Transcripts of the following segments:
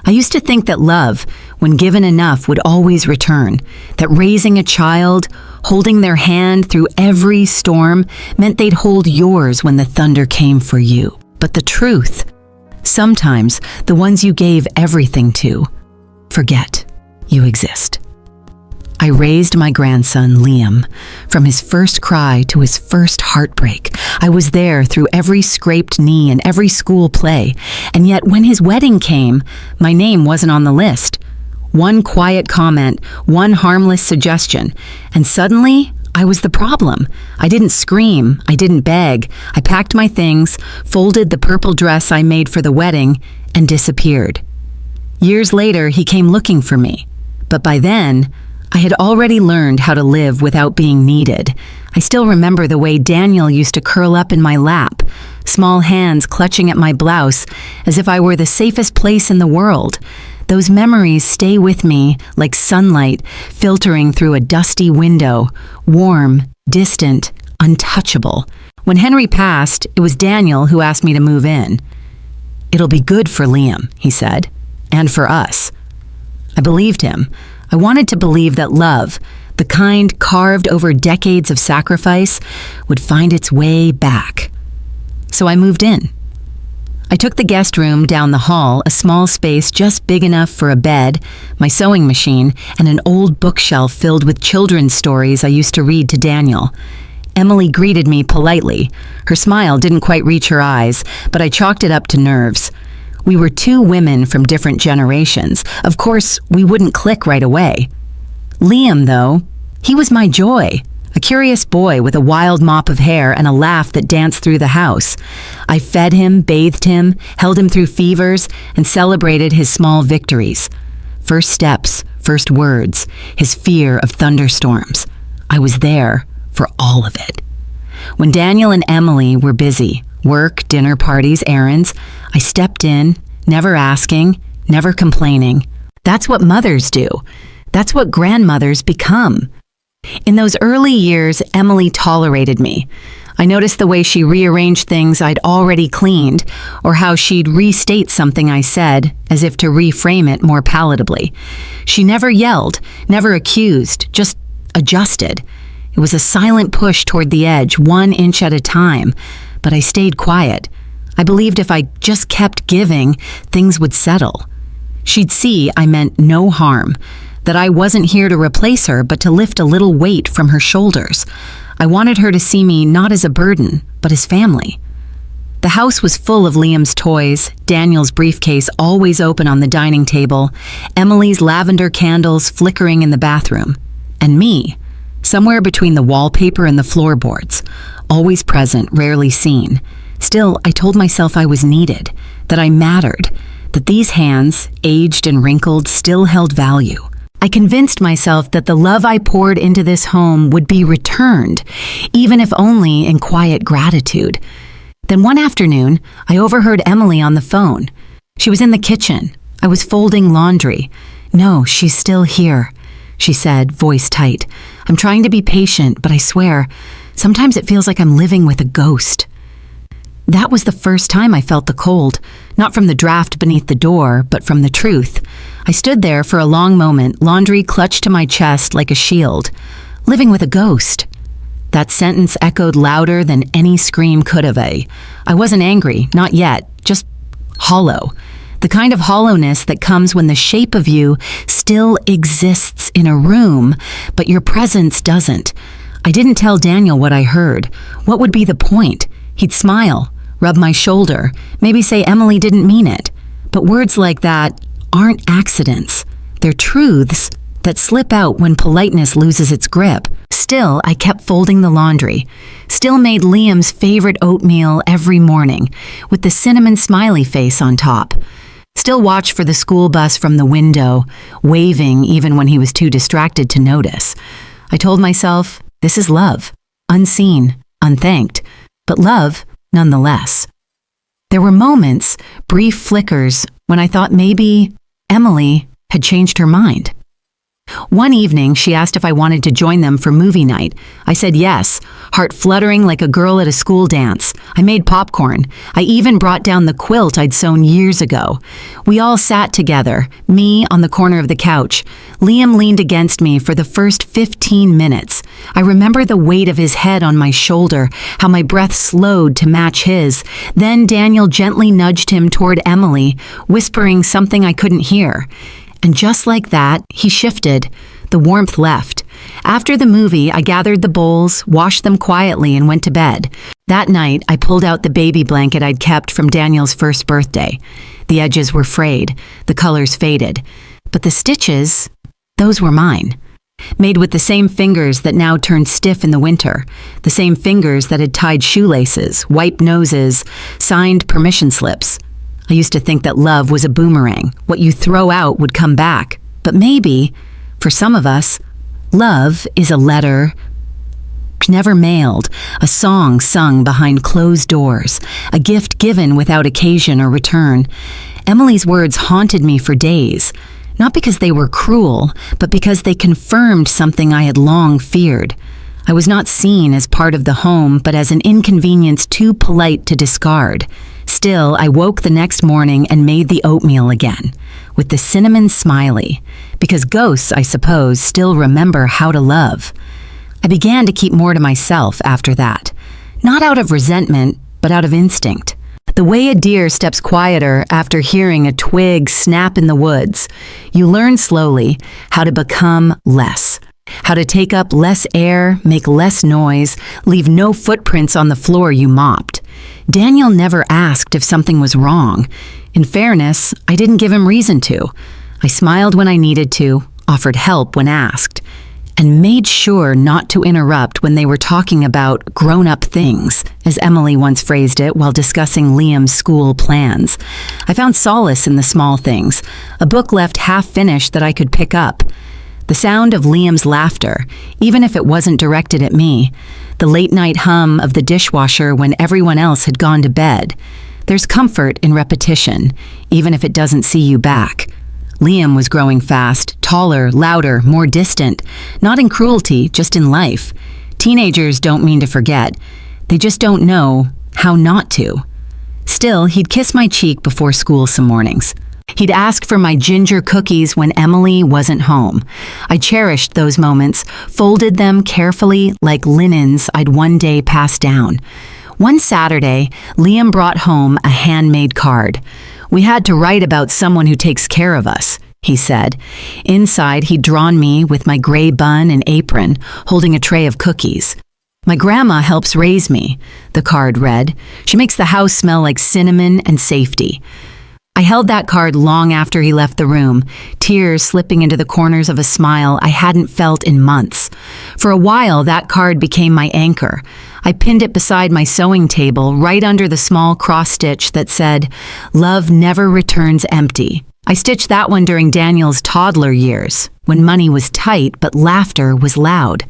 I used to think that love, when given enough, would always return, that raising a child, holding their hand through every storm, meant they'd hold yours when the thunder came for you. But the truth, sometimes the ones you gave everything to, forget you exist. I raised my grandson, Liam, from his first cry to his first heartbreak. I was there through every scraped knee and every school play, and yet when his wedding came, my name wasn't on the list. One quiet comment, one harmless suggestion, and suddenly I was the problem. I didn't scream, I didn't beg. I packed my things, folded the purple dress I made for the wedding, and disappeared. Years later, he came looking for me, but by then, I had already learned how to live without being needed. I still remember the way Daniel used to curl up in my lap, small hands clutching at my blouse as if I were the safest place in the world. Those memories stay with me like sunlight filtering through a dusty window, warm, distant, untouchable. When Henry passed, it was Daniel who asked me to move in. "It'll be good for Liam," he said, "and for us." I believed him. I wanted to believe that love, the kind carved over decades of sacrifice, would find its way back. So I moved in. I took the guest room down the hall, a small space just big enough for a bed, my sewing machine, and an old bookshelf filled with children's stories I used to read to Daniel. Emily greeted me politely. Her smile didn't quite reach her eyes, but I chalked it up to nerves. We were two women from different generations. Of course, we wouldn't click right away. Liam, though, he was my joy, a curious boy with a wild mop of hair and a laugh that danced through the house. I fed him, bathed him, held him through fevers, and celebrated his small victories. First steps, first words, his fear of thunderstorms. I was there for all of it. When Daniel and Emily were busy, work, dinner parties, errands, I stepped in, never asking, never complaining. That's what mothers do. That's what grandmothers become. In those early years, Emily tolerated me. I noticed the way she rearranged things I'd already cleaned, or how she'd restate something I said, as if to reframe it more palatably. She never yelled, never accused, just adjusted. It was a silent push toward the edge, 1 inch at a time, but I stayed quiet. I believed if I just kept giving, things would settle. She'd see I meant no harm, that I wasn't here to replace her, but to lift a little weight from her shoulders. I wanted her to see me not as a burden, but as family. The house was full of Liam's toys, Daniel's briefcase always open on the dining table, Emily's lavender candles flickering in the bathroom, and me, somewhere between the wallpaper and the floorboards, always present, rarely seen. Still, I told myself I was needed, that I mattered, that these hands, aged and wrinkled, still held value. I convinced myself that the love I poured into this home would be returned, even if only in quiet gratitude. Then one afternoon, I overheard Emily on the phone. She was in the kitchen. I was folding laundry. "No, she's still here," she said, voice tight. "I'm trying to be patient, but I swear, sometimes it feels like I'm living with a ghost." That was the first time I felt the cold, not from the draft beneath the door, but from the truth. I stood there for a long moment, laundry clutched to my chest like a shield. Living with a ghost. That sentence echoed louder than any scream could have. I wasn't angry, not yet, just hollow. The kind of hollowness that comes when the shape of you still exists in a room, but your presence doesn't. I didn't tell Daniel what I heard. What would be the point? He'd smile, rub my shoulder, maybe say Emily didn't mean it. But words like that aren't accidents. They're truths that slip out when politeness loses its grip. Still, I kept folding the laundry. Still made Liam's favorite oatmeal every morning, with the cinnamon smiley face on top. Still watched for the school bus from the window, waving even when he was too distracted to notice. I told myself, this is love, unseen, unthanked, but love nonetheless. There were moments, brief flickers, when I thought maybe Emily had changed her mind. One evening, she asked if I wanted to join them for movie night. I said yes, heart fluttering like a girl at a school dance. I made popcorn. I even brought down the quilt I'd sewn years ago. We all sat together, me on the corner of the couch. Liam leaned against me for the first 15 minutes. I remember the weight of his head on my shoulder, how my breath slowed to match his. Then Daniel gently nudged him toward Emily, whispering something I couldn't hear. And just like that, he shifted. The warmth left. After the movie, I gathered the bowls, washed them quietly, and went to bed. That night, I pulled out the baby blanket I'd kept from Daniel's first birthday. The edges were frayed, the colors faded. But the stitches, those were mine. Made with the same fingers that now turned stiff in the winter, the same fingers that had tied shoelaces, wiped noses, signed permission slips. I used to think that love was a boomerang. What you throw out would come back. But maybe, for some of us, love is a letter never mailed, a song sung behind closed doors, a gift given without occasion or return. Emily's words haunted me for days, not because they were cruel, but because they confirmed something I had long feared. I was not seen as part of the home, but as an inconvenience too polite to discard. Still, I woke the next morning and made the oatmeal again, with the cinnamon smiley, because ghosts, I suppose, still remember how to love. I began to keep more to myself after that, not out of resentment, but out of instinct. The way a deer steps quieter after hearing a twig snap in the woods, you learn slowly how to become less. How to take up less air, make less noise, leave no footprints on the floor you mopped. Daniel never asked if something was wrong. In fairness, I didn't give him reason to. I smiled when I needed to, offered help when asked, and made sure not to interrupt when they were talking about grown-up things, as Emily once phrased it while discussing Liam's school plans. I found solace in the small things, a book left half-finished that I could pick up. The sound of Liam's laughter, even if it wasn't directed at me. The late-night hum of the dishwasher when everyone else had gone to bed. There's comfort in repetition, even if it doesn't see you back. Liam was growing fast, taller, louder, more distant. Not in cruelty, just in life. Teenagers don't mean to forget. They just don't know how not to. Still, he'd kiss my cheek before school some mornings. He'd ask for my ginger cookies when Emily wasn't home. I cherished those moments, folded them carefully like linens I'd one day pass down. One Saturday, Liam brought home a handmade card. "We had to write about someone who takes care of us," he said. Inside, he'd drawn me with my gray bun and apron, holding a tray of cookies. "My grandma helps raise me," the card read. "She makes the house smell like cinnamon and safety." I held that card long after he left the room, tears slipping into the corners of a smile I hadn't felt in months. For a while, that card became my anchor. I pinned it beside my sewing table, right under the small cross-stitch that said, "Love never returns empty." I stitched that one during Daniel's toddler years, when money was tight but laughter was loud.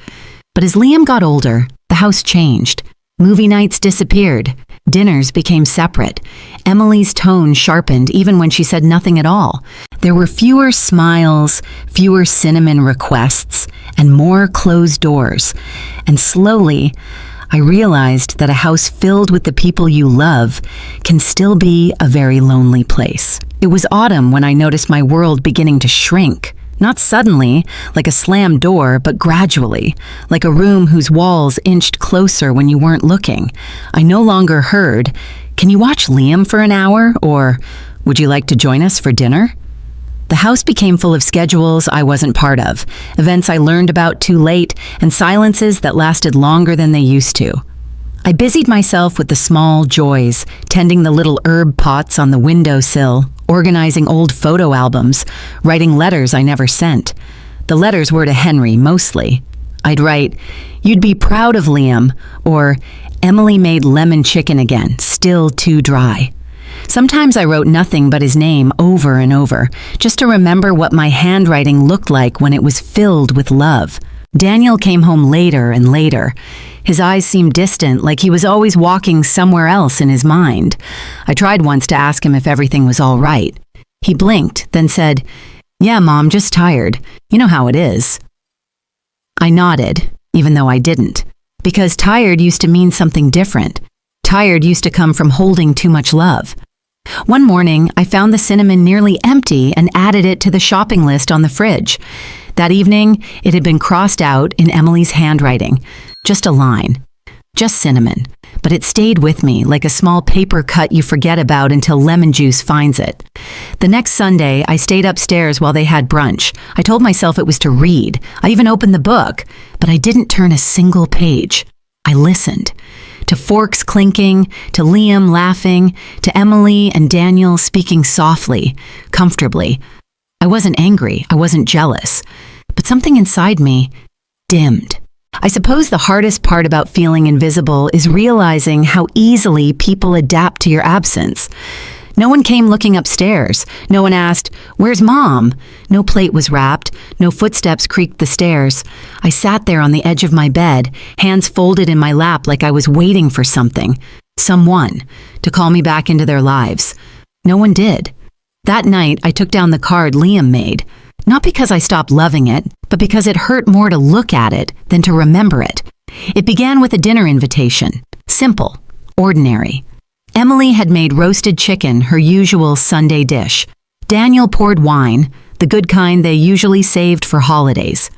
But as Liam got older, the house changed. Movie nights disappeared. Dinners became separate. Emily's tone sharpened even when she said nothing at all. There were fewer smiles, fewer cinnamon requests, and more closed doors. And slowly, I realized that a house filled with the people you love can still be a very lonely place. It was autumn when I noticed my world beginning to shrink. Not suddenly, like a slammed door, but gradually, like a room whose walls inched closer when you weren't looking. I no longer heard, "Can you watch Liam for an hour?" or "Would you like to join us for dinner?" The house became full of schedules I wasn't part of, events I learned about too late, and silences that lasted longer than they used to. I busied myself with the small joys, tending the little herb pots on the windowsill, organizing old photo albums, writing letters I never sent. The letters were to Henry, mostly. I'd write, "You'd be proud of Liam," or "Emily made lemon chicken again, still too dry." Sometimes I wrote nothing but his name over and over, just to remember what my handwriting looked like when it was filled with love. Daniel came home later and later. His eyes seemed distant, like he was always walking somewhere else in his mind. I tried once to ask him if everything was all right. He blinked, then said, Yeah, Mom, just tired. You know how it is. I nodded, even though I didn't, because tired used to mean something different. Tired used to come from holding too much love. One morning, I found the cinnamon nearly empty and added it to the shopping list on the fridge. That evening, it had been crossed out in Emily's handwriting. Just a line. Just cinnamon. But it stayed with me like a small paper cut you forget about until lemon juice finds it. The next Sunday, I stayed upstairs while they had brunch. I told myself it was to read. I even opened the book, but I didn't turn a single page. I listened. To forks clinking, to Liam laughing, to Emily and Daniel speaking softly, comfortably. I wasn't angry, I wasn't jealous, but something inside me dimmed. I suppose the hardest part about feeling invisible is realizing how easily people adapt to your absence. No one came looking upstairs. No one asked, "Where's Mom?" No plate was wrapped. No footsteps creaked the stairs. I sat there on the edge of my bed, hands folded in my lap like I was waiting for something, someone, to call me back into their lives. No one did. That night, I took down the card Liam made, not because I stopped loving it, but because it hurt more to look at it than to remember it. It began with a dinner invitation. Simple, ordinary. Emily had made roasted chicken her usual Sunday dish. Daniel poured wine, the good kind they usually saved for holidays.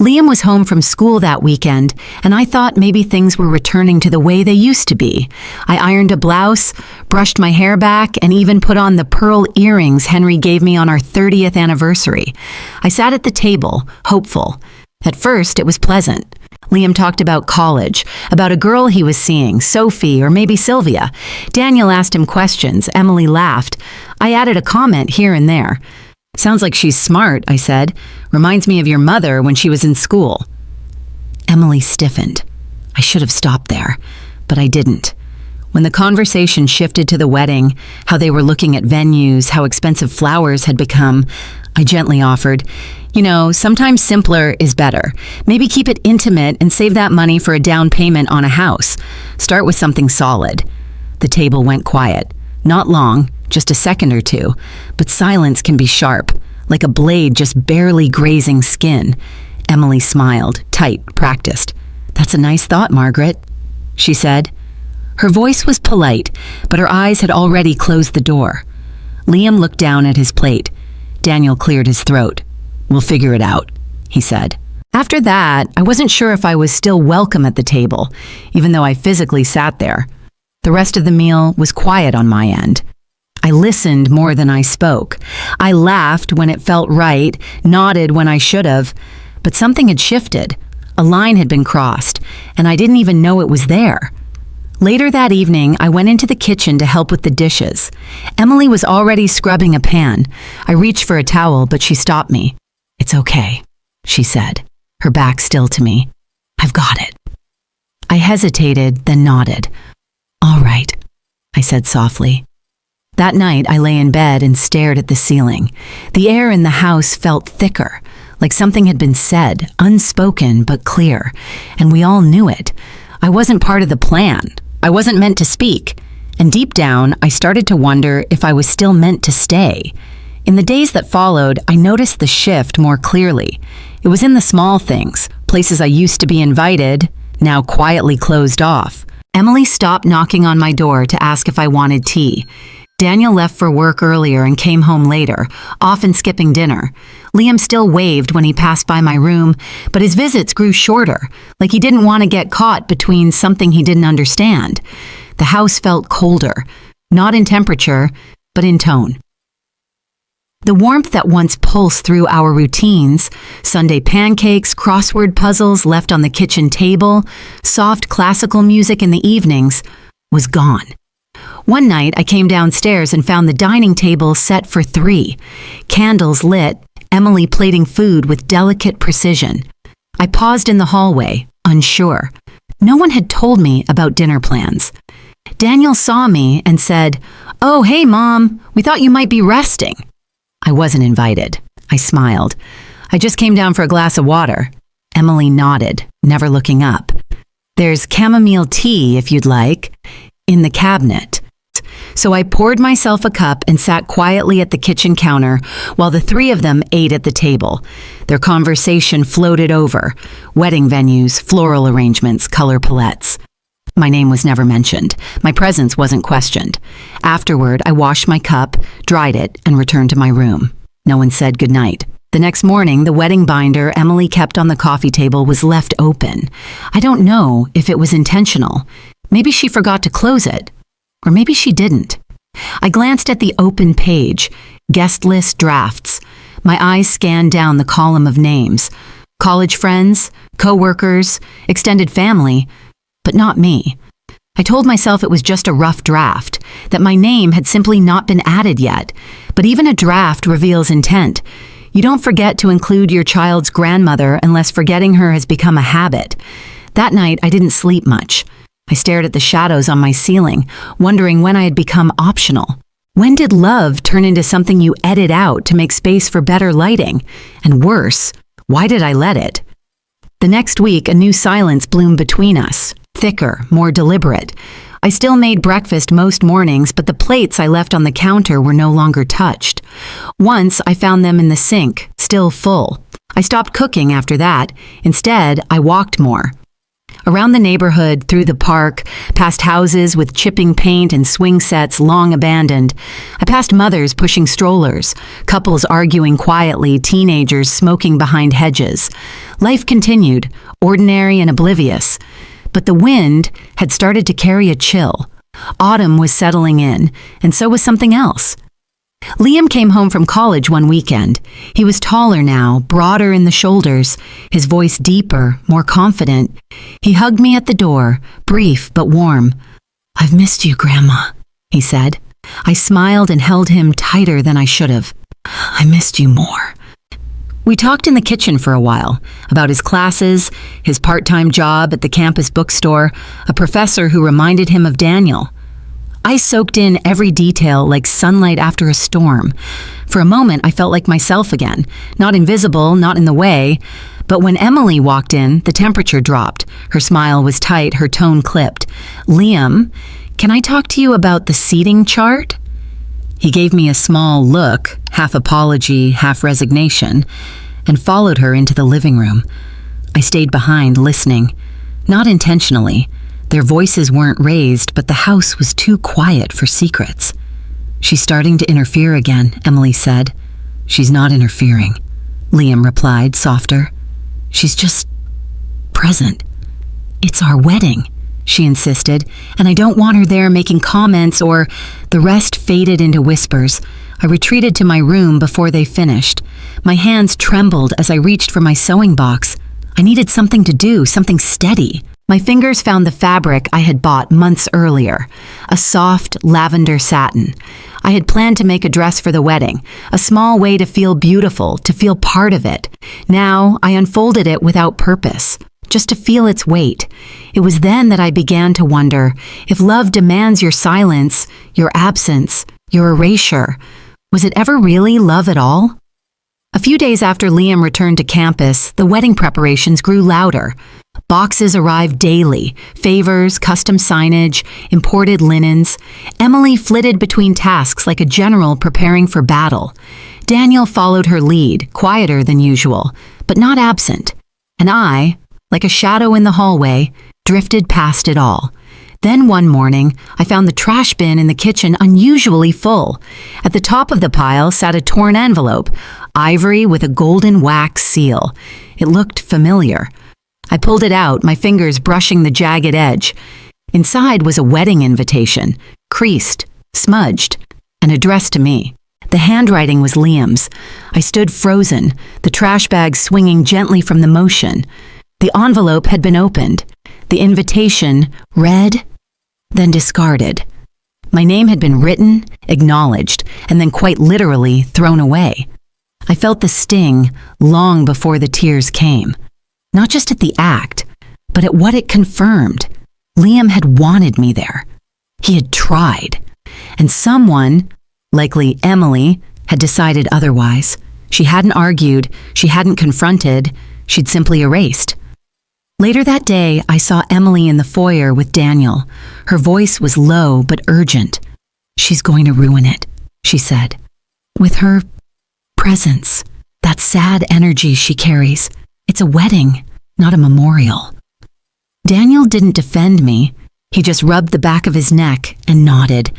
Liam was home from school that weekend, and I thought maybe things were returning to the way they used to be. I ironed a blouse, brushed my hair back, and even put on the pearl earrings Henry gave me on our 30th anniversary. I sat at the table, hopeful. At first, it was pleasant. Liam talked about college, about a girl he was seeing, Sophie or maybe Sylvia. Daniel asked him questions. Emily laughed. I added a comment here and there. "Sounds like she's smart," I said. "Reminds me of your mother when she was in school." Emily stiffened. I should have stopped there, but I didn't. When the conversation shifted to the wedding, how they were looking at venues, how expensive flowers had become, I gently offered, "You know, sometimes simpler is better. Maybe keep it intimate and save that money for a down payment on a house. Start with something solid." The table went quiet. Not long, just a second or two, but silence can be sharp, like a blade just barely grazing skin. Emily smiled, tight, practiced. "That's a nice thought, Margaret," she said. Her voice was polite, but her eyes had already closed the door. Liam looked down at his plate. Daniel cleared his throat. "We'll figure it out," he said. After that, I wasn't sure if I was still welcome at the table, even though I physically sat there. The rest of the meal was quiet on my end. I listened more than I spoke. I laughed when it felt right, nodded when I should have, but something had shifted. A line had been crossed, and I didn't even know it was there. Later that evening, I went into the kitchen to help with the dishes. Emily was already scrubbing a pan. I reached for a towel, but she stopped me. "It's okay," she said, her back still to me. "I've got it." I hesitated, then nodded. "All right," I said softly. That night, I lay in bed and stared at the ceiling. The air in the house felt thicker, like something had been said, unspoken but clear, and we all knew it. I wasn't part of the plan. I wasn't meant to speak. And deep down, I started to wonder if I was still meant to stay. In the days that followed, I noticed the shift more clearly. It was in the small things, places I used to be invited, now quietly closed off. Emily stopped knocking on my door to ask if I wanted tea. Daniel left for work earlier and came home later, often skipping dinner. Liam still waved when he passed by my room, but his visits grew shorter, like he didn't want to get caught between something he didn't understand. The house felt colder, not in temperature, but in tone. The warmth that once pulsed through our routines, Sunday pancakes, crossword puzzles left on the kitchen table, soft classical music in the evenings, was gone. One night, I came downstairs and found the dining table set for 3. Candles lit, Emily plating food with delicate precision. I paused in the hallway, unsure. No one had told me about dinner plans. Daniel saw me and said, "Oh, hey, Mom, we thought you might be resting." I wasn't invited. I smiled. "I just came down for a glass of water." Emily nodded, never looking up. "There's chamomile tea if you'd like, in the cabinet." So I poured myself a cup and sat quietly at the kitchen counter while the three of them ate at the table. Their conversation floated over: wedding venues, floral arrangements, color palettes. My name was never mentioned. My presence wasn't questioned. Afterward, I washed my cup, dried it, and returned to my room. No one said goodnight. The next morning, the wedding binder Emily kept on the coffee table was left open. I don't know if it was intentional. Maybe she forgot to close it. Or maybe she didn't. I glanced at the open page, guest list drafts. My eyes scanned down the column of names. College friends, co-workers, extended family, but not me. I told myself it was just a rough draft, that my name had simply not been added yet. But even a draft reveals intent. You don't forget to include your child's grandmother unless forgetting her has become a habit. That night, I didn't sleep much. I stared at the shadows on my ceiling, wondering when I had become optional. When did love turn into something you edit out to make space for better lighting? And worse, why did I let it? The next week, a new silence bloomed between us, thicker, more deliberate. I still made breakfast most mornings, but the plates I left on the counter were no longer touched. Once, I found them in the sink, still full. I stopped cooking after that. Instead, I walked more. Around the neighborhood, through the park, past houses with chipping paint and swing sets long abandoned. I passed mothers pushing strollers, couples arguing quietly, teenagers smoking behind hedges. Life continued, ordinary and oblivious. But the wind had started to carry a chill. Autumn was settling in, and so was something else. Liam came home from college one weekend. He was taller now, broader in the shoulders, his voice deeper, more confident. He hugged me at the door, brief but warm. "I've missed you, Grandma," he said. I smiled and held him tighter than I should have. "I missed you more." We talked in the kitchen for a while, about his classes, his part-time job at the campus bookstore, a professor who reminded him of Daniel. I soaked in every detail like sunlight after a storm. For a moment, I felt like myself again, not invisible, not in the way. But when Emily walked in, the temperature dropped. Her smile was tight, her tone clipped. "Liam, can I talk to you about the seating chart?" He gave me a small look, half apology, half resignation, and followed her into the living room. I stayed behind, listening. Not intentionally. Their voices weren't raised, but the house was too quiet for secrets. "She's starting to interfere again," Emily said. "She's not interfering," Liam replied, softer. "She's just present. It's our wedding," she insisted, "and I don't want her there making comments or—" The rest faded into whispers. I retreated to my room before they finished. My hands trembled as I reached for my sewing box. I needed something to do, something steady. My fingers found the fabric I had bought months earlier, a soft lavender satin. I had planned to make a dress for the wedding, a small way to feel beautiful, to feel part of it. Now I unfolded it without purpose, just to feel its weight. It was then that I began to wonder, if love demands your silence, your absence, your erasure, was it ever really love at all? A few days after Liam returned to campus, the wedding preparations grew louder. Boxes arrived daily, favors, custom signage, imported linens. Emily flitted between tasks like a general preparing for battle. Daniel followed her lead, quieter than usual, but not absent. And I, like a shadow in the hallway, drifted past it all. Then one morning, I found the trash bin in the kitchen unusually full. At the top of the pile sat a torn envelope, ivory with a golden wax seal. It looked familiar. I pulled it out, my fingers brushing the jagged edge. Inside was a wedding invitation, creased, smudged, and addressed to me. The handwriting was Liam's. I stood frozen, the trash bag swinging gently from the motion. The envelope had been opened. The invitation, read, then discarded. My name had been written, acknowledged, and then quite literally thrown away. I felt the sting long before the tears came. Not just at the act, but at what it confirmed. Liam had wanted me there. He had tried. And someone, likely Emily, had decided otherwise. She hadn't argued, she hadn't confronted, she'd simply erased. Later that day, I saw Emily in the foyer with Daniel. Her voice was low but urgent. "She's going to ruin it," she said. "With her presence, that sad energy she carries. It's a wedding, not a memorial." Daniel didn't defend me. He just rubbed the back of his neck and nodded.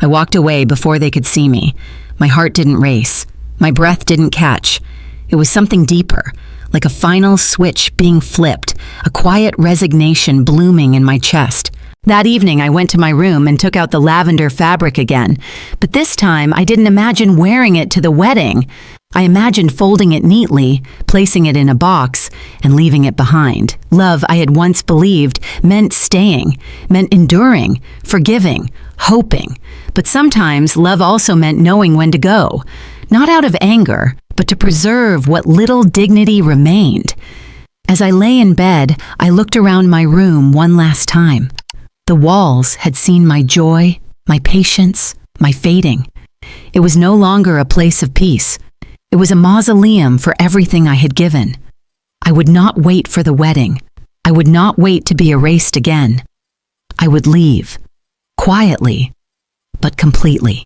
I walked away before they could see me. My heart didn't race. My breath didn't catch. It was something deeper, like a final switch being flipped, a quiet resignation blooming in my chest. That evening, I went to my room and took out the lavender fabric again, but this time I didn't imagine wearing it to the wedding. I imagined folding it neatly, placing it in a box, and leaving it behind. Love, I had once believed, meant staying, meant enduring, forgiving, hoping. But sometimes love also meant knowing when to go, not out of anger, but to preserve what little dignity remained. As I lay in bed, I looked around my room one last time. The walls had seen my joy, my patience, my fading. It was no longer a place of peace. It was a mausoleum for everything I had given. I would not wait for the wedding. I would not wait to be erased again. I would leave, quietly, but completely.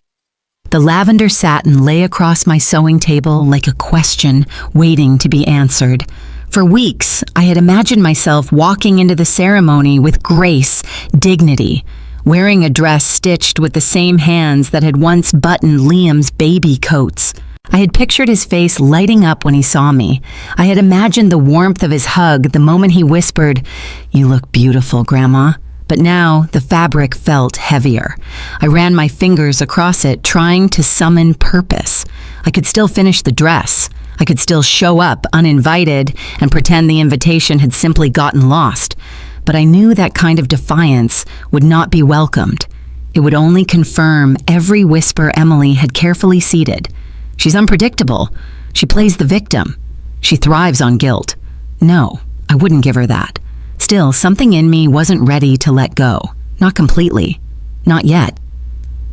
The lavender satin lay across my sewing table like a question waiting to be answered. For weeks, I had imagined myself walking into the ceremony with grace, dignity, wearing a dress stitched with the same hands that had once buttoned Liam's baby coats. I had pictured his face lighting up when he saw me. I had imagined the warmth of his hug the moment he whispered, "You look beautiful, Grandma." But now the fabric felt heavier. I ran my fingers across it, trying to summon purpose. I could still finish the dress. I could still show up uninvited and pretend the invitation had simply gotten lost. But I knew that kind of defiance would not be welcomed. It would only confirm every whisper Emily had carefully seeded. She's unpredictable. She plays the victim. She thrives on guilt. No, I wouldn't give her that. Still, something in me wasn't ready to let go. Not completely. Not yet.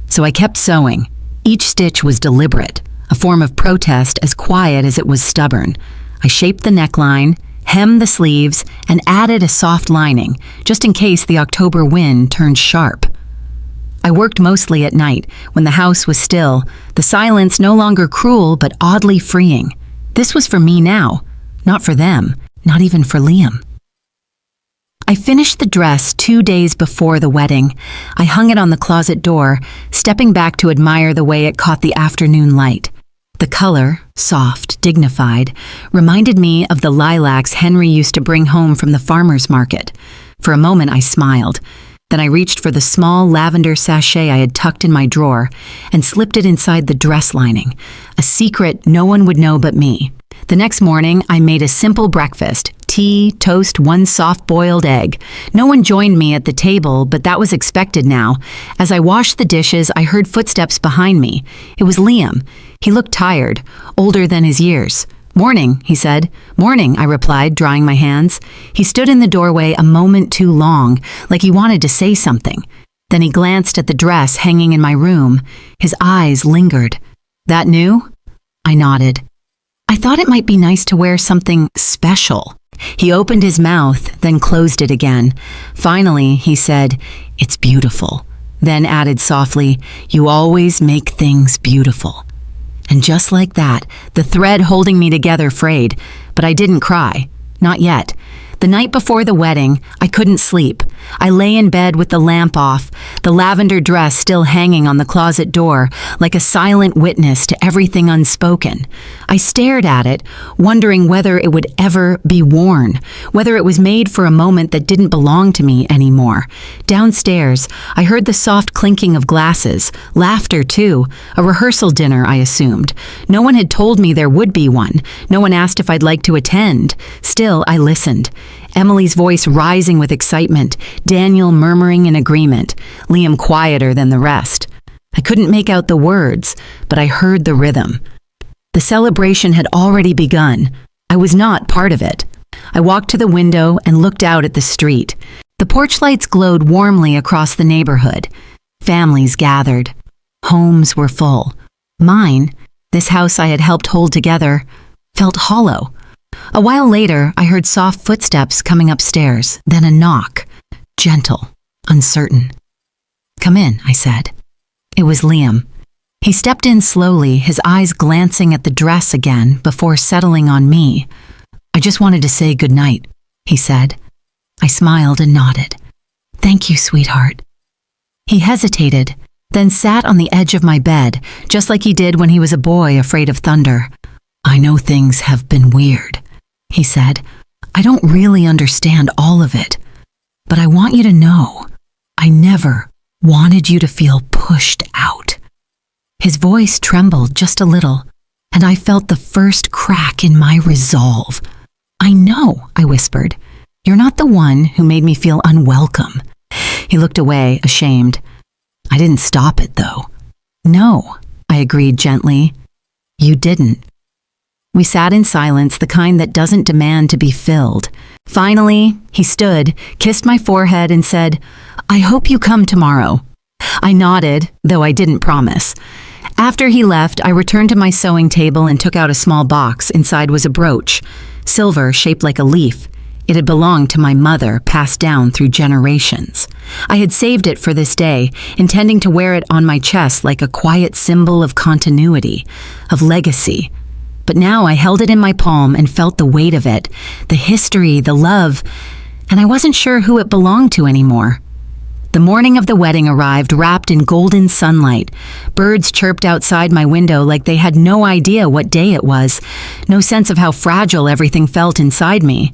So I kept sewing. Each stitch was deliberate, a form of protest as quiet as it was stubborn. I shaped the neckline, hemmed the sleeves, and added a soft lining, just in case the October wind turned sharp. I worked mostly at night, when the house was still, the silence no longer cruel but oddly freeing. This was for me now, not for them, not even for Liam. I finished the dress 2 days before the wedding. I hung it on the closet door, stepping back to admire the way it caught the afternoon light. The color, soft, dignified, reminded me of the lilacs Henry used to bring home from the farmer's market. For a moment I smiled. Then I reached for the small lavender sachet I had tucked in my drawer and slipped it inside the dress lining, a secret no one would know but me. The next morning, I made a simple breakfast: tea, toast, one soft-boiled egg. No one joined me at the table, but that was expected now. As I washed the dishes, I heard footsteps behind me. It was Liam. He looked tired, older than his years. "Morning," he said. "Morning," I replied, drying my hands. He stood in the doorway a moment too long, like he wanted to say something. Then he glanced at the dress hanging in my room. His eyes lingered. "That new?" I nodded. "I thought it might be nice to wear something special." He opened his mouth, then closed it again. Finally, he said, "It's beautiful." Then added softly, "You always make things beautiful." And just like that, the thread holding me together frayed, but I didn't cry. Not yet. The night before the wedding, I couldn't sleep. I lay in bed with the lamp off, the lavender dress still hanging on the closet door, like a silent witness to everything unspoken. I stared at it, wondering whether it would ever be worn, whether it was made for a moment that didn't belong to me anymore. Downstairs, I heard the soft clinking of glasses, laughter too, a rehearsal dinner, I assumed. No one had told me there would be one. No one asked if I'd like to attend. Still, I listened. Emily's voice rising with excitement, Daniel murmuring in agreement, Liam quieter than the rest. I couldn't make out the words, but I heard the rhythm. The celebration had already begun. I was not part of it. I walked to the window and looked out at the street. The porch lights glowed warmly across the neighborhood. Families gathered. Homes were full. Mine, this house I had helped hold together, felt hollow. A while later, I heard soft footsteps coming upstairs, then a knock, gentle, uncertain. "Come in," I said. It was Liam. He stepped in slowly, his eyes glancing at the dress again before settling on me. "I just wanted to say goodnight," he said. I smiled and nodded. "Thank you, sweetheart." He hesitated, then sat on the edge of my bed, just like he did when he was a boy afraid of thunder. "I know things have been weird," he said. "I don't really understand all of it, but I want you to know, I never wanted you to feel pushed out." His voice trembled just a little, and I felt the first crack in my resolve. "I know," I whispered. "You're not the one who made me feel unwelcome." He looked away, ashamed. "I didn't stop it, though." "No," I agreed gently. "You didn't." We sat in silence, the kind that doesn't demand to be filled. Finally, he stood, kissed my forehead, and said, "I hope you come tomorrow." I nodded, though I didn't promise. After he left, I returned to my sewing table and took out a small box. Inside was a brooch, silver, shaped like a leaf. It had belonged to my mother, passed down through generations. I had saved it for this day, intending to wear it on my chest like a quiet symbol of continuity, of legacy. But now I held it in my palm and felt the weight of it, the history, the love, and I wasn't sure who it belonged to anymore. The morning of the wedding arrived wrapped in golden sunlight. Birds chirped outside my window like they had no idea what day it was, no sense of how fragile everything felt inside me.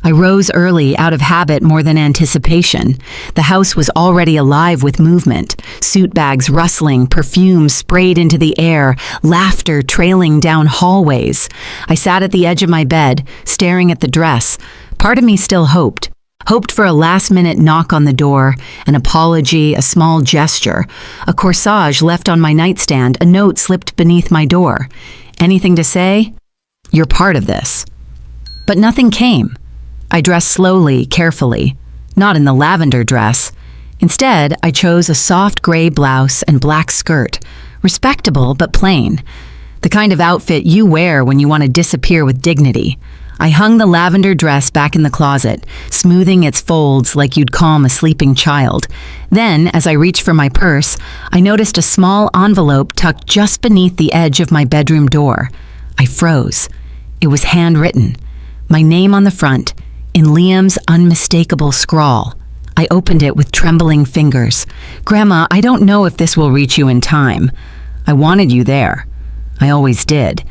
I rose early, out of habit more than anticipation. The house was already alive with movement, suit bags rustling, perfume sprayed into the air, laughter trailing down hallways. I sat at the edge of my bed, staring at the dress. Part of me still hoped for a last-minute knock on the door, an apology, a small gesture, a corsage left on my nightstand, a note slipped beneath my door. Anything to say? "You're part of this." But nothing came. I dressed slowly, carefully, not in the lavender dress. Instead, I chose a soft gray blouse and black skirt, respectable but plain, the kind of outfit you wear when you want to disappear with dignity. I hung the lavender dress back in the closet, smoothing its folds like you'd calm a sleeping child. Then, as I reached for my purse, I noticed a small envelope tucked just beneath the edge of my bedroom door. I froze. It was handwritten, my name on the front, in Liam's unmistakable scrawl. I opened it with trembling fingers. "Grandma, I don't know if this will reach you in time. I wanted you there. I always did.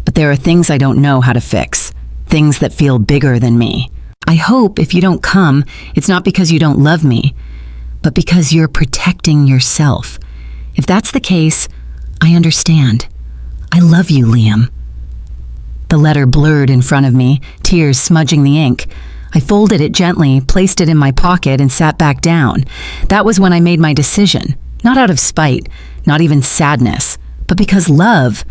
But there are things I don't know how to fix. Things that feel bigger than me. I hope if you don't come, it's not because you don't love me, but because you're protecting yourself. If that's the case, I understand. I love you, Liam." The letter blurred in front of me, tears smudging the ink. I folded it gently, placed it in my pocket, and sat back down. That was when I made my decision. Not out of spite, not even sadness, but because love,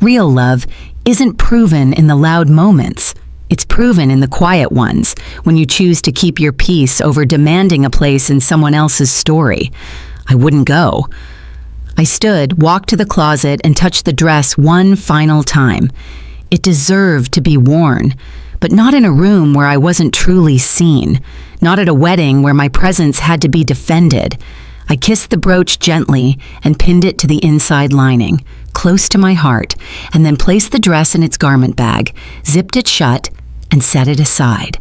real love, isn't proven in the loud moments. It's proven in the quiet ones, when you choose to keep your peace over demanding a place in someone else's story. I wouldn't go. I stood, walked to the closet, and touched the dress one final time. It deserved to be worn, but not in a room where I wasn't truly seen, not at a wedding where my presence had to be defended. I kissed the brooch gently and pinned it to the inside lining, close to my heart, and then placed the dress in its garment bag, zipped it shut, and set it aside.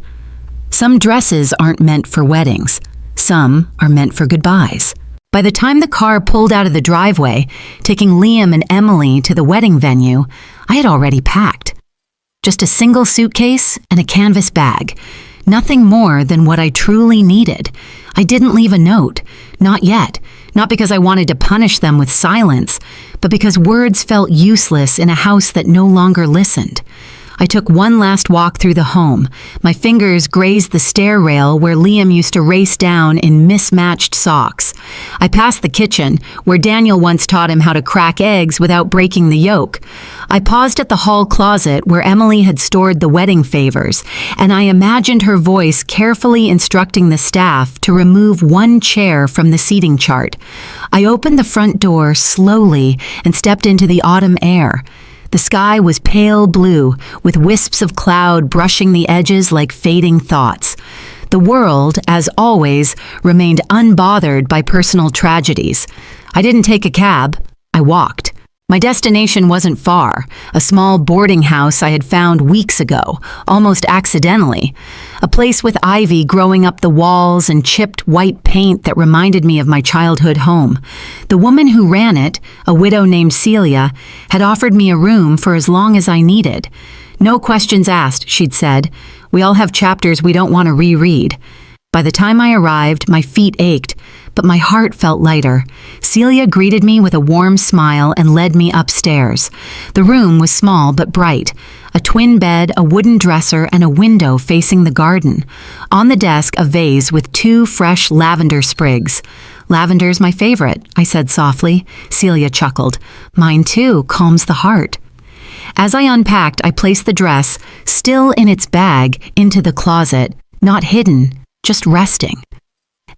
Some dresses aren't meant for weddings. Some are meant for goodbyes. By the time the car pulled out of the driveway, taking Liam and Emily to the wedding venue, I had already packed. Just a single suitcase and a canvas bag. Nothing more than what I truly needed. I didn't leave a note. Not yet. Not because I wanted to punish them with silence, but because words felt useless in a house that no longer listened. I took one last walk through the home. My fingers grazed the stair rail where Liam used to race down in mismatched socks. I passed the kitchen, where Daniel once taught him how to crack eggs without breaking the yolk. I paused at the hall closet where Emily had stored the wedding favors, and I imagined her voice carefully instructing the staff to remove one chair from the seating chart. I opened the front door slowly and stepped into the autumn air. The sky was pale blue, with wisps of cloud brushing the edges like fading thoughts. The world, as always, remained unbothered by personal tragedies. I didn't take a cab. I walked. My destination wasn't far, a small boarding house I had found weeks ago, almost accidentally. A place with ivy growing up the walls and chipped white paint that reminded me of my childhood home. The woman who ran it, a widow named Celia, had offered me a room for as long as I needed. No questions asked, she'd said. We all have chapters we don't want to reread. By the time I arrived, my feet ached, but my heart felt lighter. Celia greeted me with a warm smile and led me upstairs. The room was small but bright. A twin bed, a wooden dresser, and a window facing the garden. On the desk, a vase with 2 fresh lavender sprigs. Lavender's my favorite, I said softly. Celia chuckled. Mine too, calms the heart. As I unpacked, I placed the dress, still in its bag, into the closet, not hidden, just resting.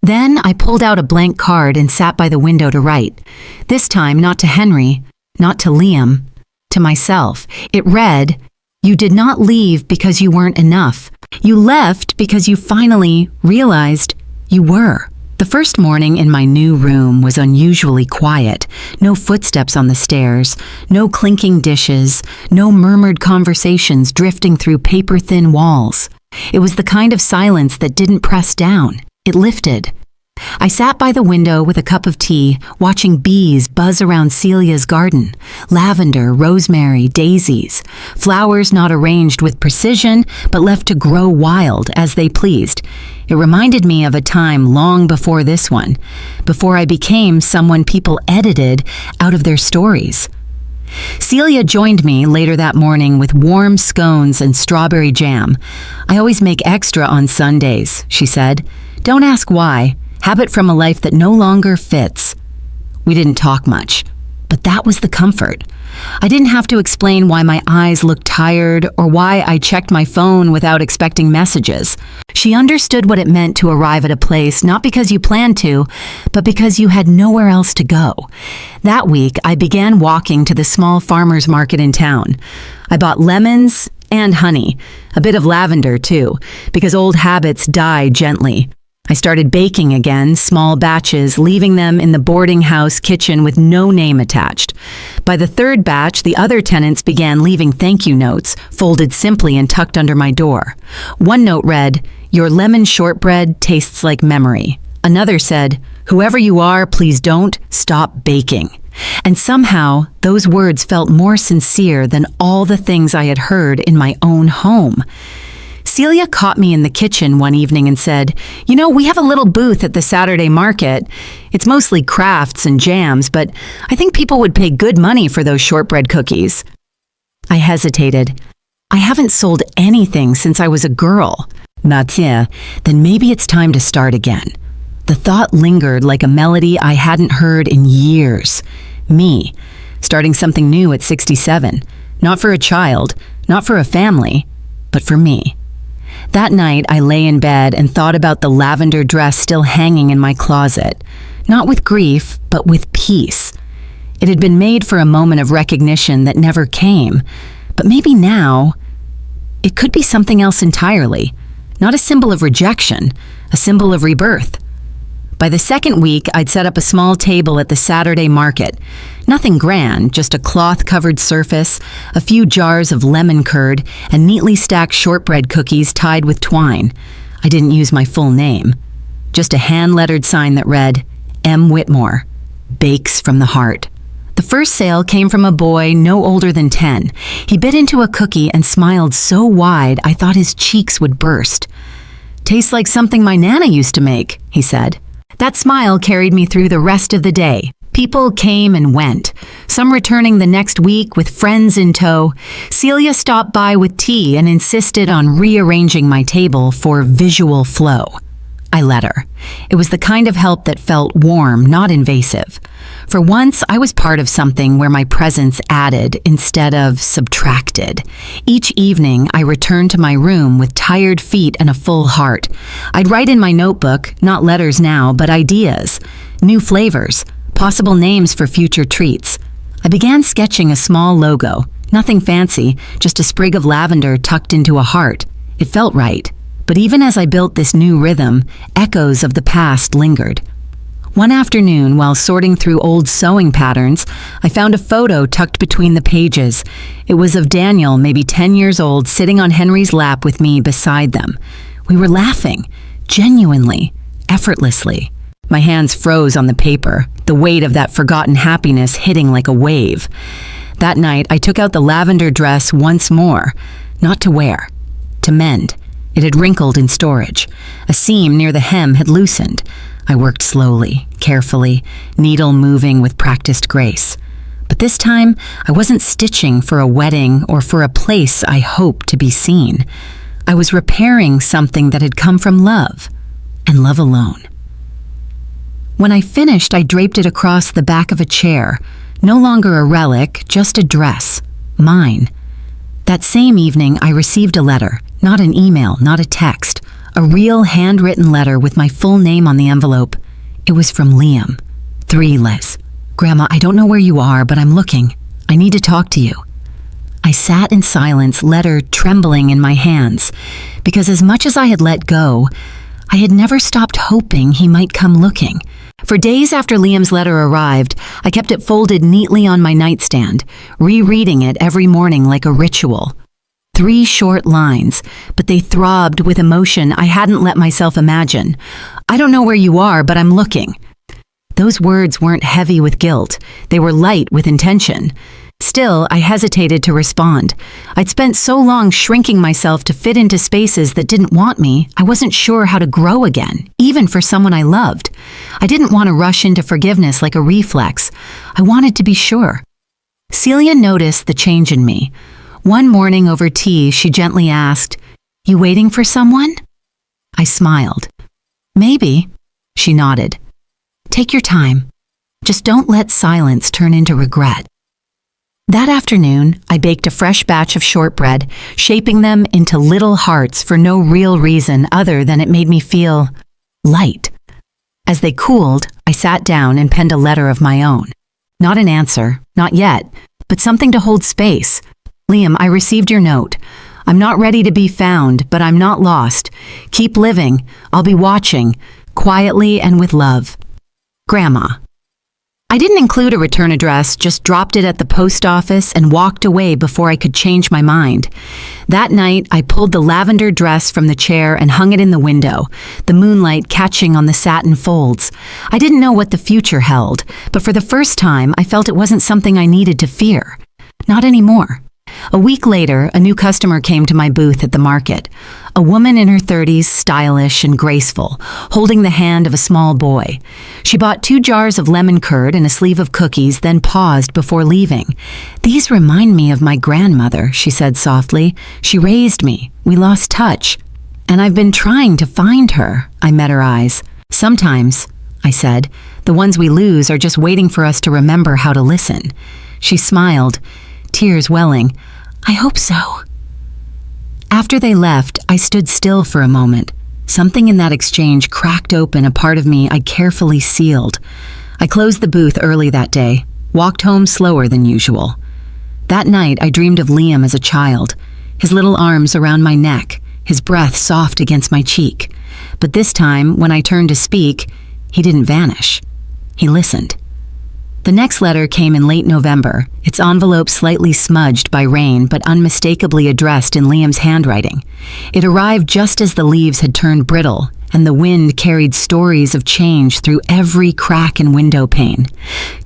Then I pulled out a blank card and sat by the window to write. This time not to Henry, not to Liam, to myself. It read, "You did not leave because you weren't enough. You left because you finally realized you were." The first morning in my new room was unusually quiet. No footsteps on the stairs, no clinking dishes, no murmured conversations drifting through paper-thin walls. It was the kind of silence that didn't press down. It lifted. I sat by the window with a cup of tea, watching bees buzz around Celia's garden. Lavender, rosemary, daisies. Flowers not arranged with precision, but left to grow wild as they pleased. It reminded me of a time long before this one, before I became someone people edited out of their stories. Celia joined me later that morning with warm scones and strawberry jam. "I always make extra on Sundays," she said. "Don't ask why. Habit from a life that no longer fits." We didn't talk much, but that was the comfort. I didn't have to explain why my eyes looked tired or why I checked my phone without expecting messages. She understood what it meant to arrive at a place not because you planned to, but because you had nowhere else to go. That week, I began walking to the small farmer's market in town. I bought lemons and honey, a bit of lavender too, because old habits die gently. I started baking again, small batches, leaving them in the boarding house kitchen with no name attached. By the 3rd batch, the other tenants began leaving thank you notes, folded simply and tucked under my door. One note read, "Your lemon shortbread tastes like memory." Another said, "Whoever you are, please don't stop baking." And somehow, those words felt more sincere than all the things I had heard in my own home. Celia caught me in the kitchen one evening and said, "You know, we have a little booth at the Saturday market. It's mostly crafts and jams, but I think people would pay good money for those shortbread cookies." I hesitated. "I haven't sold anything since I was a girl." "Then maybe it's time to start again." The thought lingered like a melody I hadn't heard in years. Me, starting something new at 67. Not for a child, not for a family, but for me. That night, I lay in bed and thought about the lavender dress still hanging in my closet. Not with grief, but with peace. It had been made for a moment of recognition that never came. But maybe now, it could be something else entirely. Not a symbol of rejection, a symbol of rebirth. By the 2nd week, I'd set up a small table at the Saturday market. Nothing grand, just a cloth-covered surface, a few jars of lemon curd, and neatly stacked shortbread cookies tied with twine. I didn't use my full name. Just a hand-lettered sign that read, M. Whitmore, Bakes from the Heart. The first sale came from a boy no older than 10. He bit into a cookie and smiled so wide I thought his cheeks would burst. "Tastes like something my Nana used to make," he said. That smile carried me through the rest of the day. People came and went, some returning the next week with friends in tow. Celia stopped by with tea and insisted on rearranging my table for visual flow. I let her. It was the kind of help that felt warm, not invasive. For once, I was part of something where my presence added instead of subtracted. Each evening, I returned to my room with tired feet and a full heart. I'd write in my notebook, not letters now, but ideas, new flavors, possible names for future treats. I began sketching a small logo, nothing fancy, just a sprig of lavender tucked into a heart. It felt right. But even as I built this new rhythm, echoes of the past lingered. One afternoon, while sorting through old sewing patterns, I found a photo tucked between the pages. It was of Daniel, maybe 10 years old, sitting on Henry's lap with me beside them. We were laughing, genuinely, effortlessly. My hands froze on the paper, the weight of that forgotten happiness hitting like a wave. That night, I took out the lavender dress once more, not to wear, to mend. It had wrinkled in storage. A seam near the hem had loosened. I worked slowly, carefully, needle moving with practiced grace. But this time, I wasn't stitching for a wedding or for a place I hoped to be seen. I was repairing something that had come from love, and love alone. When I finished, I draped it across the back of a chair, no longer a relic, just a dress, mine. That same evening, I received a letter, not an email, not a text, a real handwritten letter with my full name on the envelope. It was from Liam. 3 Liz. Grandma, I don't know where you are, but I'm looking. I need to talk to you. I sat in silence, letter trembling in my hands, because as much as I had let go, I had never stopped hoping he might come looking. For days after Liam's letter arrived, I kept it folded neatly on my nightstand, rereading it every morning like a ritual. 3 short lines, but they throbbed with emotion I hadn't let myself imagine. I don't know where you are, but I'm looking. Those words weren't heavy with guilt. They were light with intention. Still, I hesitated to respond. I'd spent so long shrinking myself to fit into spaces that didn't want me, I wasn't sure how to grow again, even for someone I loved. I didn't want to rush into forgiveness like a reflex. I wanted to be sure. Celia noticed the change in me. One morning over tea, she gently asked, "You waiting for someone?" I smiled. "Maybe," she nodded. "Take your time. Just don't let silence turn into regret." That afternoon, I baked a fresh batch of shortbread, shaping them into little hearts for no real reason other than it made me feel light. As they cooled, I sat down and penned a letter of my own. Not an answer, not yet, but something to hold space. Liam, I received your note. I'm not ready to be found, but I'm not lost. Keep living. I'll be watching, quietly and with love. Grandma. I didn't include a return address, just dropped it at the post office and walked away before I could change my mind. That night, I pulled the lavender dress from the chair and hung it in the window, the moonlight catching on the satin folds. I didn't know what the future held, but for the first time, I felt it wasn't something I needed to fear. Not anymore. A week later, a new customer came to my booth at the market. A woman in her 30s, stylish and graceful, holding the hand of a small boy. She bought 2 jars of lemon curd and a sleeve of cookies, then paused before leaving. "These remind me of my grandmother," she said softly. "She raised me. We lost touch. And I've been trying to find her." I met her eyes. "Sometimes," I said, "the ones we lose are just waiting for us to remember how to listen." She smiled, tears welling. "I hope so." After they left, I stood still for a moment. Something in that exchange cracked open a part of me I carefully sealed. I closed the booth early that day, walked home slower than usual. That night, I dreamed of Liam as a child, his little arms around my neck, his breath soft against my cheek. But this time, when I turned to speak, he didn't vanish. He listened. The next letter came in late November, its envelope slightly smudged by rain but unmistakably addressed in Liam's handwriting. It arrived just as the leaves had turned brittle, and the wind carried stories of change through every crack and window pane.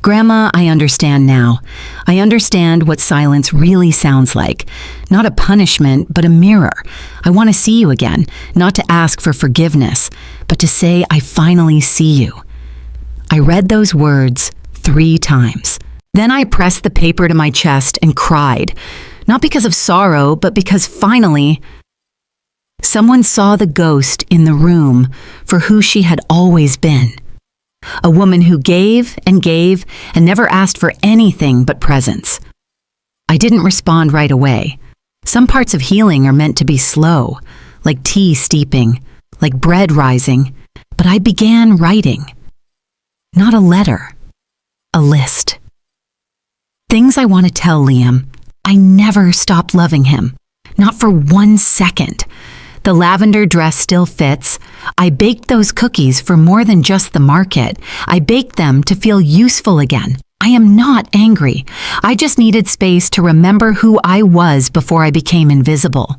"Grandma, I understand now. I understand what silence really sounds like. Not a punishment, but a mirror. I want to see you again, not to ask for forgiveness, but to say I finally see you." I read those words 3 times. Then I pressed the paper to my chest and cried, not because of sorrow, but because finally, someone saw the ghost in the room for who she had always been. A woman who gave and never asked for anything but presence. I didn't respond right away. Some parts of healing are meant to be slow, like tea steeping, like bread rising, but I began writing. Not a letter. A list. Things I want to tell Liam. I never stopped loving him. Not for 1 second. The lavender dress still fits. I baked those cookies for more than just the market. I baked them to feel useful again. I am not angry. I just needed space to remember who I was before I became invisible.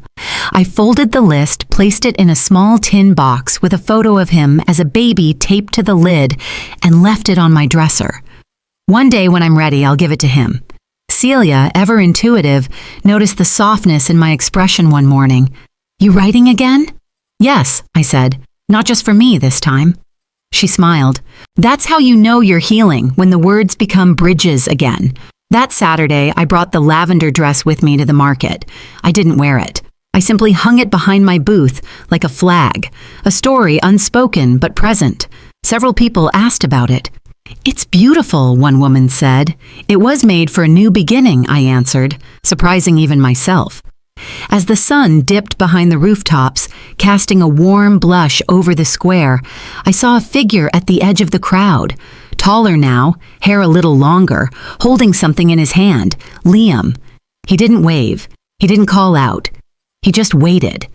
I folded the list, placed it in a small tin box with a photo of him as a baby taped to the lid, and left it on my dresser. One day when I'm ready, I'll give it to him. Celia, ever intuitive, noticed the softness in my expression one morning. "You writing again?" "Yes," I said. "Not just for me this time." She smiled. "That's how you know you're healing, when the words become bridges again." That Saturday, I brought the lavender dress with me to the market. I didn't wear it. I simply hung it behind my booth, like a flag. A story unspoken but present. Several people asked about it. "It's beautiful," one woman said. "It was made for a new beginning," I answered, surprising even myself. As the sun dipped behind the rooftops, casting a warm blush over the square, I saw a figure at the edge of the crowd. Taller now, hair a little longer, holding something in his hand. Liam. He didn't wave. He didn't call out. He just waited.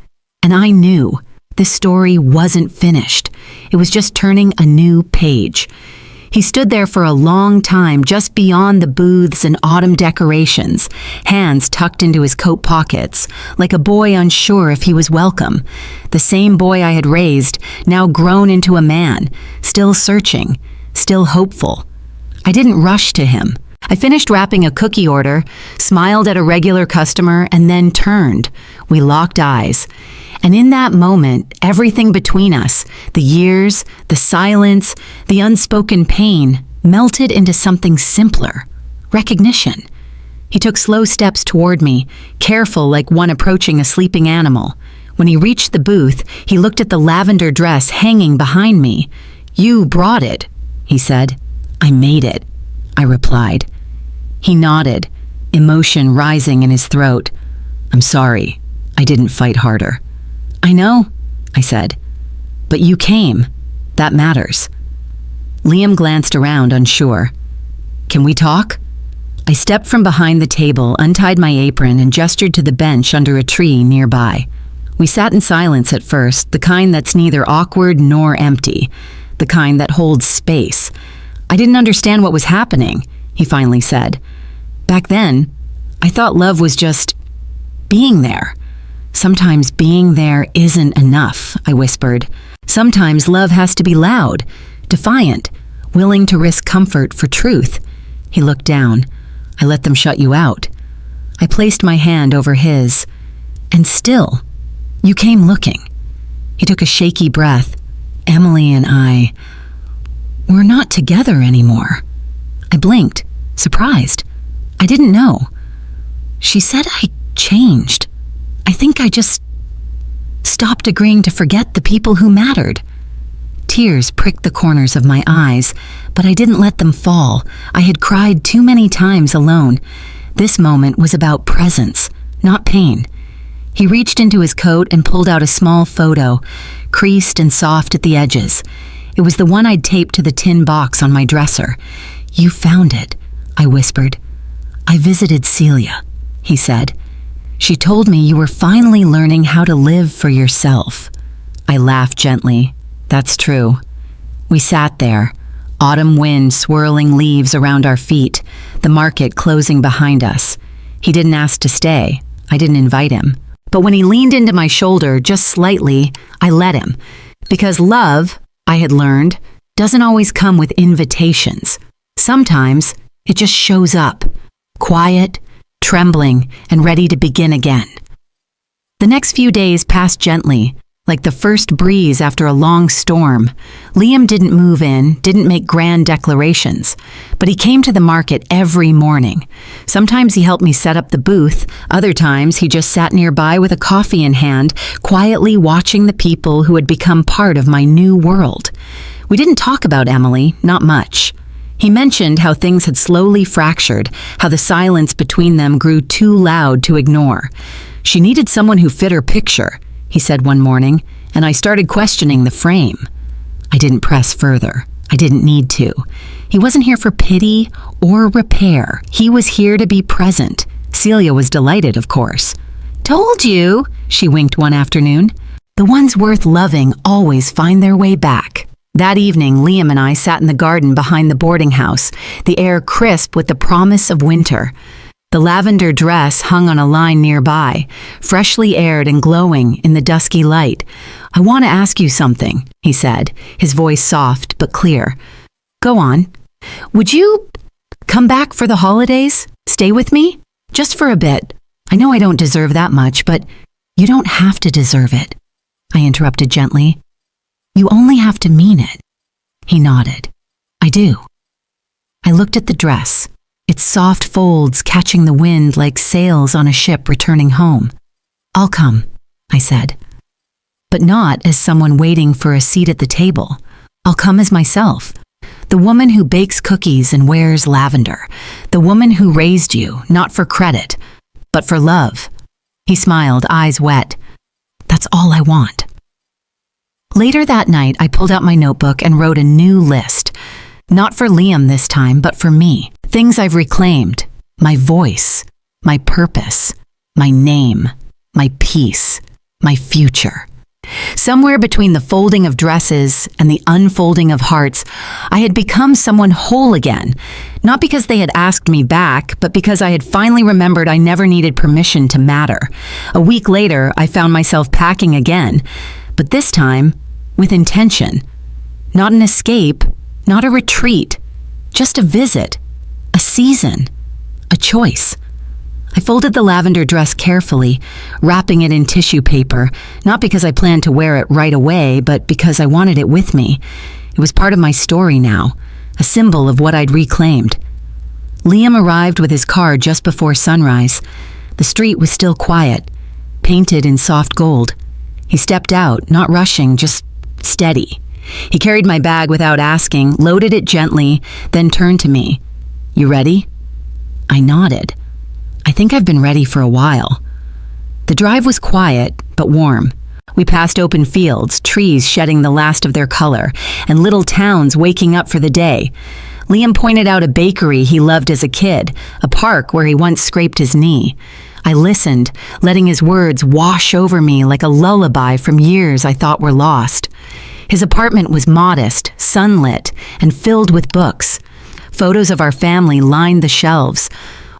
And I knew this story wasn't finished. It was just turning a new page. He stood there for a long time just beyond the booths and autumn decorations, hands tucked into his coat pockets, like a boy unsure if he was welcome. The same boy I had raised, now grown into a man, still searching, still hopeful. I didn't rush to him. I finished wrapping a cookie order, smiled at a regular customer, and then turned. We locked eyes. And in that moment, everything between us, the years, the silence, the unspoken pain, melted into something simpler. Recognition. He took slow steps toward me, careful like one approaching a sleeping animal. When he reached the booth, he looked at the lavender dress hanging behind me. "You brought it," he said. "I made it," I replied. He nodded, emotion rising in his throat. "I'm sorry. I didn't fight harder." "I know," I said. "But you came. That matters." Liam glanced around, unsure. "Can we talk?" I stepped from behind the table, untied my apron, and gestured to the bench under a tree nearby. We sat in silence at first, the kind that's neither awkward nor empty, the kind that holds space. "I didn't understand what was happening," he finally said. "Back then, I thought love was just being there." "Sometimes being there isn't enough," I whispered. "Sometimes love has to be loud, defiant, willing to risk comfort for truth." He looked down. "I let them shut you out." I placed my hand over his. "And still, you came looking." He took a shaky breath. "Emily and we're not together anymore." I blinked, surprised. I didn't know. "She said I changed. I think I just stopped agreeing to forget the people who mattered." Tears pricked the corners of my eyes, but I didn't let them fall. I had cried too many times alone. This moment was about presence, not pain. He reached into his coat and pulled out a small photo, creased and soft at the edges. It was the one I'd taped to the tin box on my dresser. "You found it," I whispered. "I visited Celia," he said. "She told me you were finally learning how to live for yourself." I laughed gently. "That's true." We sat there, autumn wind swirling leaves around our feet, the market closing behind us. He didn't ask to stay. I didn't invite him. But when he leaned into my shoulder just slightly, I let him. Because love, I had learned, doesn't always come with invitations. Sometimes it just shows up, quiet, trembling, and ready to begin again. The next few days passed gently, like the first breeze after a long storm. Liam didn't move in, didn't make grand declarations, but he came to the market every morning. Sometimes he helped me set up the booth, other times he just sat nearby with a coffee in hand, quietly watching the people who had become part of my new world. We didn't talk about Emily, not much. He mentioned how things had slowly fractured, how the silence between them grew too loud to ignore. "She needed someone who fit her picture," he said one morning, and I started questioning the frame. I didn't press further. I didn't need to. He wasn't here for pity or repair. He was here to be present. Celia was delighted, of course. "Told you," she winked one afternoon. The ones worth loving always find their way back. That evening, Liam and I sat in the garden behind the boarding house, the air crisp with the promise of winter. The lavender dress hung on a line nearby, freshly aired and glowing in the dusky light. "I want to ask you something," he said, his voice soft but clear. "Go on. Would you come back for the holidays? Stay with me? Just for a bit. I know I don't deserve that much, but you don't have to deserve it," I interrupted gently. "You only have to mean it." He nodded. "I do." I looked at the dress, its soft folds catching the wind like sails on a ship returning home. "I'll come," I said. But not as someone waiting for a seat at the table. I'll come as myself. The woman who bakes cookies and wears lavender. The woman who raised you, not for credit, but for love. He smiled, eyes wet. "That's all I want." Later that night, I pulled out my notebook and wrote a new list. Not for Liam this time, but for me. Things I've reclaimed. My voice, my purpose, my name, my peace, my future. Somewhere between the folding of dresses and the unfolding of hearts, I had become someone whole again. Not because they had asked me back, but because I had finally remembered I never needed permission to matter. A week later, I found myself packing again, but this time with intention. Not an escape, not a retreat, just a visit, a season, a choice. I folded the lavender dress carefully, wrapping it in tissue paper, not because I planned to wear it right away, but because I wanted it with me. It was part of my story now, a symbol of what I'd reclaimed. Liam arrived with his car just before sunrise. The street was still quiet, painted in soft gold. He stepped out, not rushing, just steady. He carried my bag without asking, loaded it gently, then turned to me. "You ready?" I nodded. "I think I've been ready for a while." The drive was quiet, but warm. We passed open fields, trees shedding the last of their color, and little towns waking up for the day. Liam pointed out a bakery he loved as a kid, a park where he once scraped his knee. I listened, letting his words wash over me like a lullaby from years I thought were lost. His apartment was modest, sunlit, and filled with books. Photos of our family lined the shelves,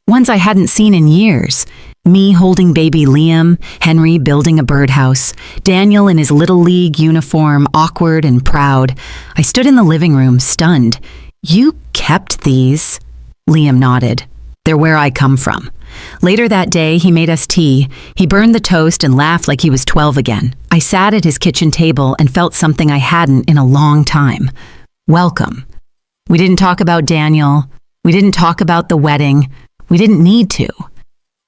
ones I hadn't seen in years. Me holding baby Liam, Henry building a birdhouse, Daniel in his Little League uniform, awkward and proud. I stood in the living room, stunned. "You kept these?" Liam nodded. "They're where I come from." Later that day, he made us tea. He burned the toast and laughed like he was 12 again. I sat at his kitchen table and felt something I hadn't in a long time. Welcome. We didn't talk about Daniel. We didn't talk about the wedding. We didn't need to.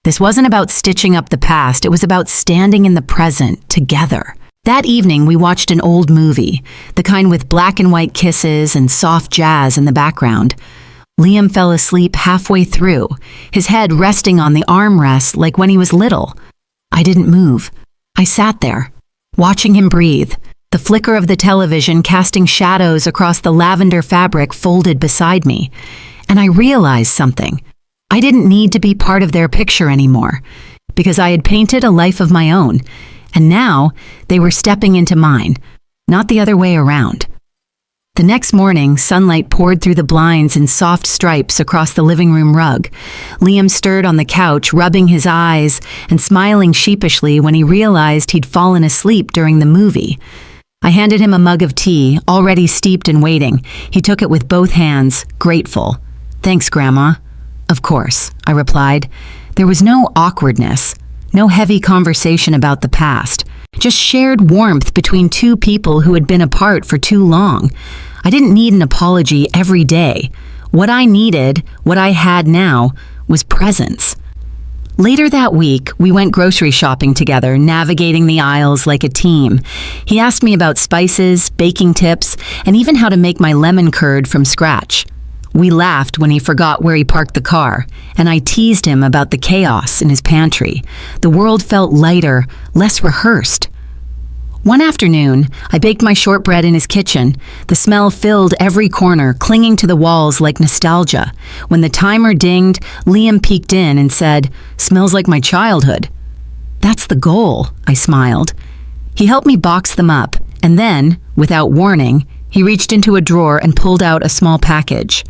This wasn't about stitching up the past. It was about standing in the present together. That evening, we watched an old movie, the kind with black and white kisses and soft jazz in the background. Liam fell asleep halfway through, his head resting on the armrest like when he was little. I didn't move. I sat there, watching him breathe, the flicker of the television casting shadows across the lavender fabric folded beside me. And I realized something. I didn't need to be part of their picture anymore, because I had painted a life of my own, and now they were stepping into mine, not the other way around. The next morning, sunlight poured through the blinds in soft stripes across the living room rug. Liam stirred on the couch, rubbing his eyes and smiling sheepishly when he realized he'd fallen asleep during the movie. I handed him a mug of tea, already steeped and waiting. He took it with both hands, grateful. "Thanks, Grandma." "Of course," I replied. There was no awkwardness, no heavy conversation about the past, just shared warmth between two people who had been apart for too long. I didn't need an apology every day. What I needed, what I had now, was presence. Later that week, we went grocery shopping together, navigating the aisles like a team. He asked me about spices, baking tips, and even how to make my lemon curd from scratch. We laughed when he forgot where he parked the car, and I teased him about the chaos in his pantry. The world felt lighter, less rehearsed. One afternoon, I baked my shortbread in his kitchen. The smell filled every corner, clinging to the walls like nostalgia. When the timer dinged, Liam peeked in and said, "Smells like my childhood." "That's the goal," I smiled. He helped me box them up, and then, without warning, he reached into a drawer and pulled out a small package.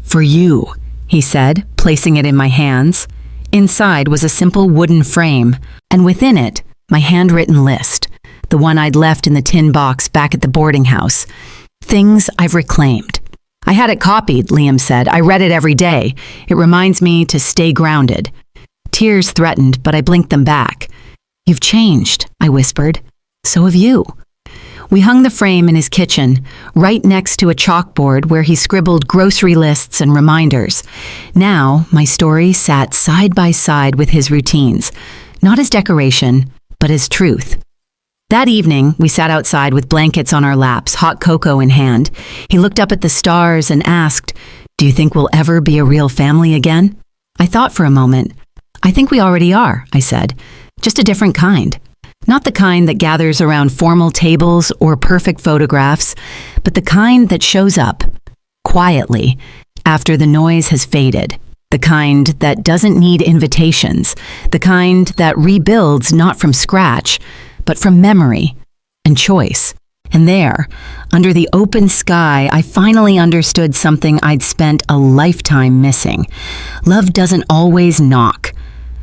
"For you," he said, placing it in my hands. Inside was a simple wooden frame, and within it, my handwritten list, the one I'd left in the tin box back at the boarding house. Things I've reclaimed. "I had it copied," Liam said. "I read it every day. It reminds me to stay grounded." Tears threatened, but I blinked them back. "You've changed," I whispered. "So have you." We hung the frame in his kitchen, right next to a chalkboard where he scribbled grocery lists and reminders. Now, my story sat side by side with his routines, not as decoration, but as truth. That evening, we sat outside with blankets on our laps, hot cocoa in hand. He looked up at the stars and asked, "Do you think we'll ever be a real family again?" I thought for a moment. "I think we already are," I said. "Just a different kind. Not the kind that gathers around formal tables or perfect photographs, but the kind that shows up, quietly, after the noise has faded. The kind that doesn't need invitations. The kind that rebuilds not from scratch, but from memory and choice." And there, under the open sky, I finally understood something I'd spent a lifetime missing. Love doesn't always knock.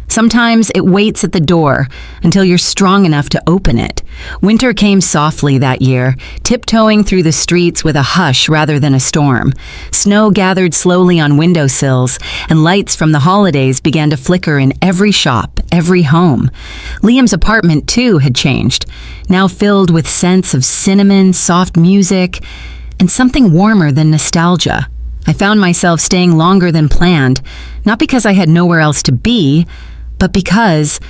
Sometimes it waits at the door until you're strong enough to open it. Winter came softly that year, tiptoeing through the streets with a hush rather than a storm. Snow gathered slowly on windowsills, and lights from the holidays began to flicker in every shop, every home. Liam's apartment, too, had changed, now filled with scents of cinnamon, soft music, and something warmer than nostalgia. I found myself staying longer than planned, not because I had nowhere else to be, but because,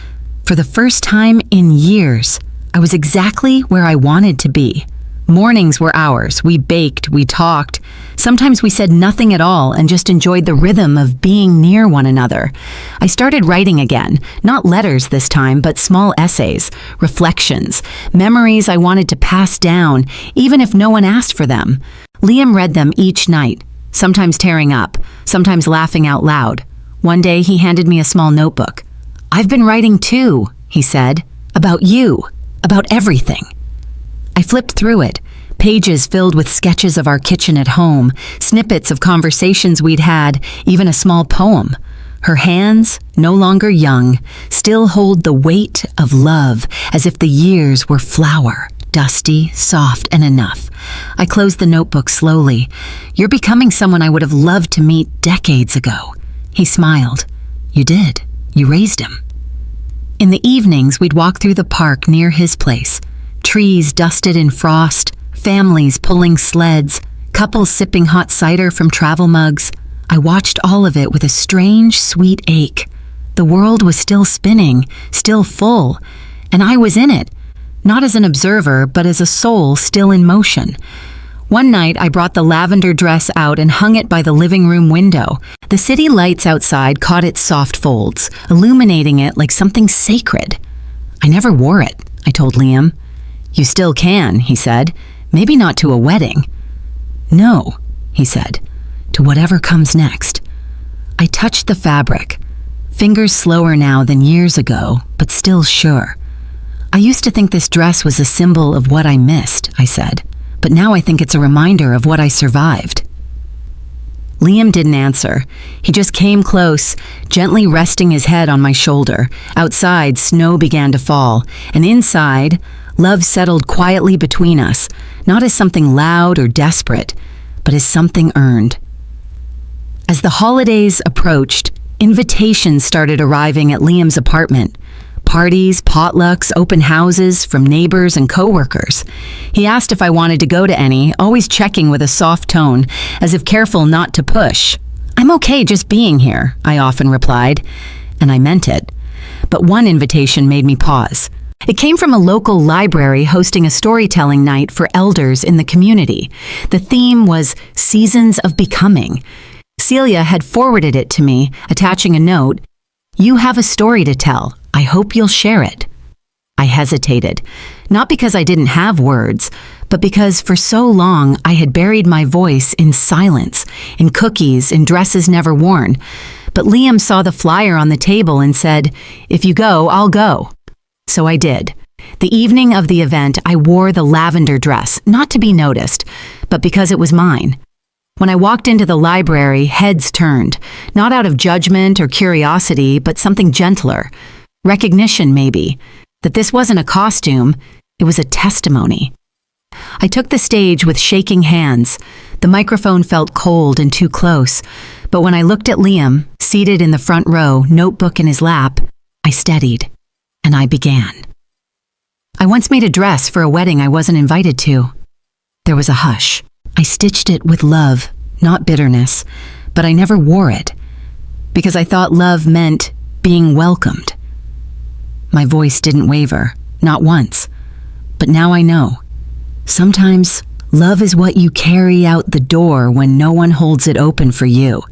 for the first time in years, I was exactly where I wanted to be. Mornings were ours. We baked, we talked. Sometimes we said nothing at all and just enjoyed the rhythm of being near one another. I started writing again, not letters this time, but small essays, reflections, memories I wanted to pass down, even if no one asked for them. Liam read them each night, sometimes tearing up, sometimes laughing out loud. One day he handed me a small notebook. "I've been writing too," he said, "about you, about everything." I flipped through it, pages filled with sketches of our kitchen at home, snippets of conversations we'd had, even a small poem. Her hands, no longer young, still hold the weight of love as if the years were flour, dusty, soft, and enough. I closed the notebook slowly. "You're becoming someone I would have loved to meet decades ago." He smiled. "You did. You raised him." In the evenings, we'd walk through the park near his place. Trees dusted in frost, families pulling sleds, couples sipping hot cider from travel mugs. I watched all of it with a strange, sweet ache. The world was still spinning, still full, and I was in it, not as an observer, but as a soul still in motion. One night, I brought the lavender dress out and hung it by the living room window. The city lights outside caught its soft folds, illuminating it like something sacred. "I never wore it," I told Liam. "You still can," he said. "Maybe not to a wedding." "No," he said, "to whatever comes next." I touched the fabric, fingers slower now than years ago, but still sure. "I used to think this dress was a symbol of what I missed," I said. "But now I think it's a reminder of what I survived." Liam didn't answer. He just came close, gently resting his head on my shoulder. Outside, snow began to fall, and inside, love settled quietly between us, not as something loud or desperate, but as something earned. As the holidays approached, invitations started arriving at Liam's apartment. Parties, potlucks, open houses from neighbors and coworkers. He asked if I wanted to go to any, always checking with a soft tone, as if careful not to push. "I'm okay just being here," I often replied, and I meant it. But one invitation made me pause. It came from a local library hosting a storytelling night for elders in the community. The theme was Seasons of Becoming. Celia had forwarded it to me, attaching a note. "You have a story to tell. I hope you'll share it." I hesitated, not because I didn't have words, but because for so long I had buried my voice in silence, in cookies, in dresses never worn. But Liam saw the flyer on the table and said, "If you go, I'll go." So I did. The evening of the event, I wore the lavender dress, not to be noticed, but because it was mine. When I walked into the library, heads turned, not out of judgment or curiosity, but something gentler. Recognition, maybe, that this wasn't a costume, it was a testimony. I took the stage with shaking hands. The microphone felt cold and too close, but when I looked at Liam, seated in the front row, notebook in his lap, I steadied, and I began. I once made a dress for a wedding I wasn't invited to. There was a hush. I stitched it with love, not bitterness, but I never wore it, because I thought love meant being welcomed. My voice didn't waver, not once, but now I know. Sometimes love is what you carry out the door when no one holds it open for you.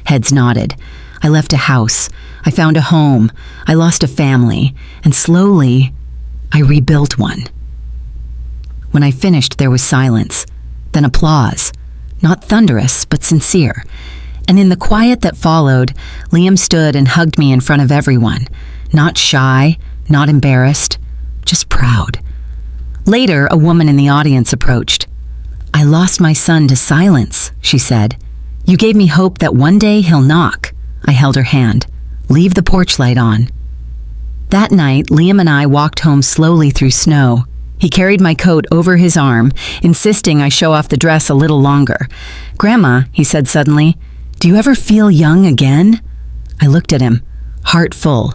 Heads nodded. I left a house. I found a home. I lost a family. And slowly, I rebuilt one. When I finished, there was silence. Then applause. Not thunderous, but sincere. And in the quiet that followed, Liam stood and hugged me in front of everyone. Not shy, not embarrassed, just proud. Later, a woman in the audience approached. "I lost my son to silence," she said. "You gave me hope that one day he'll knock." I held her hand. "Leave the porch light on." That night, Liam and I walked home slowly through snow. He carried my coat over his arm, insisting I show off the dress a little longer. "Grandma," he said suddenly, "do you ever feel young again?" I looked at him, heart full.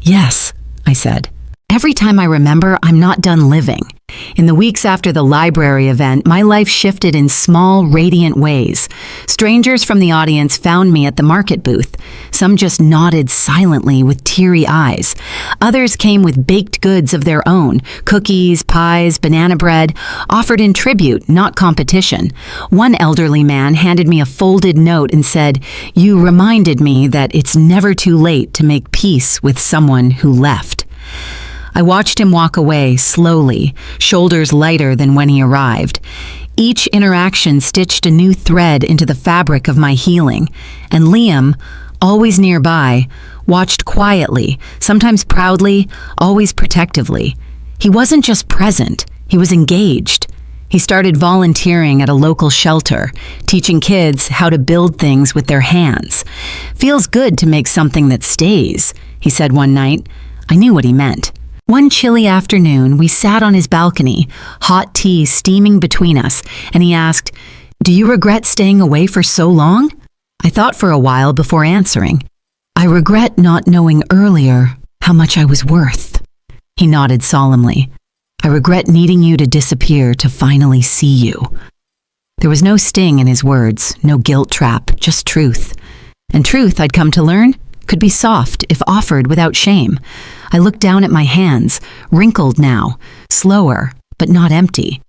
"Yes," I said. "Every time I remember, I'm not done living." In the weeks after the library event, my life shifted in small, radiant ways. Strangers from the audience found me at the market booth. Some just nodded silently with teary eyes. Others came with baked goods of their own, cookies, pies, banana bread, offered in tribute, not competition. One elderly man handed me a folded note and said, "You reminded me that it's never too late to make peace with someone who left." I watched him walk away slowly, shoulders lighter than when he arrived. Each interaction stitched a new thread into the fabric of my healing, and Liam, always nearby, watched quietly, sometimes proudly, always protectively. He wasn't just present, he was engaged. He started volunteering at a local shelter, teaching kids how to build things with their hands. "Feels good to make something that stays," he said one night. I knew what he meant. One chilly afternoon, we sat on his balcony, hot tea steaming between us, and he asked, "Do you regret staying away for so long?" I thought for a while before answering. "I regret not knowing earlier how much I was worth." He nodded solemnly. "I regret needing you to disappear to finally see you." There was no sting in his words, no guilt trap, just truth. And truth, I'd come to learn, could be soft if offered without shame. I looked down at my hands, wrinkled now, slower, but not empty.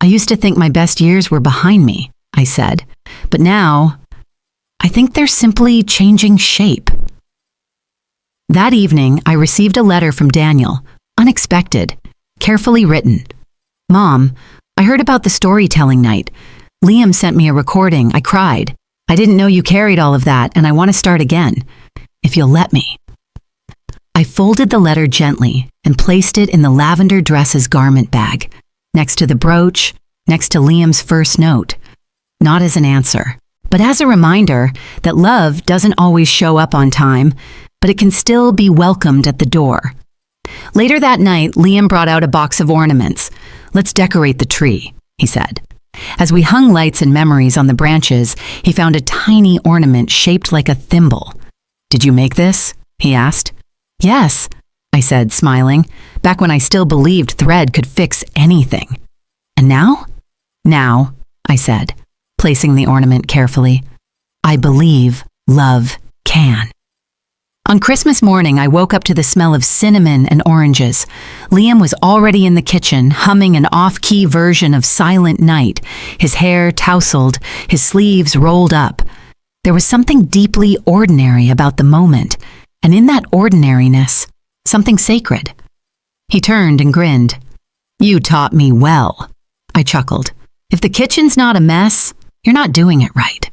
"I used to think my best years were behind me," I said. "But now, I think they're simply changing shape." That evening, I received a letter from Daniel, unexpected, carefully written. "Mom, I heard about the storytelling night. Liam sent me a recording. I cried. I didn't know you carried all of that, and I want to start again. If you'll let me." I folded the letter gently and placed it in the lavender dress's garment bag, next to the brooch, next to Liam's first note. Not as an answer, but as a reminder that love doesn't always show up on time, but it can still be welcomed at the door. Later that night, Liam brought out a box of ornaments. "Let's decorate the tree," he said. As we hung lights and memories on the branches, he found a tiny ornament shaped like a thimble. "Did you make this?" he asked. "Yes," I said, smiling, back when I still believed thread could fix anything. "And now?" "Now," I said, placing the ornament carefully, "I believe love can." On Christmas morning, I woke up to the smell of cinnamon and oranges. Liam was already in the kitchen, humming an off-key version of Silent Night, his hair tousled, his sleeves rolled up. There was something deeply ordinary about the moment, and in that ordinariness, something sacred. He turned and grinned. "You taught me well," I chuckled. "If the kitchen's not a mess, you're not doing it right."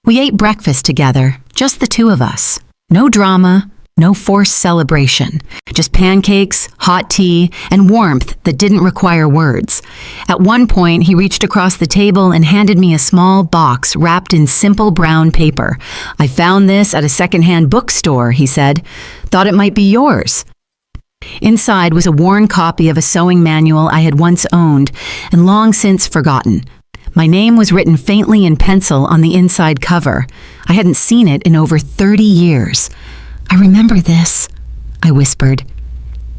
We ate breakfast together, just the two of us. No drama, No forced celebration, just pancakes, hot tea, and warmth that didn't require words. At one point, he reached across the table and handed me a small box wrapped in simple brown paper. "I found this at a secondhand bookstore," he said. "Thought it might be yours." Inside was a worn copy of a sewing manual I had once owned and long since forgotten. My name was written faintly in pencil on the inside cover. I hadn't seen it in over 30 years. "I remember this," I whispered.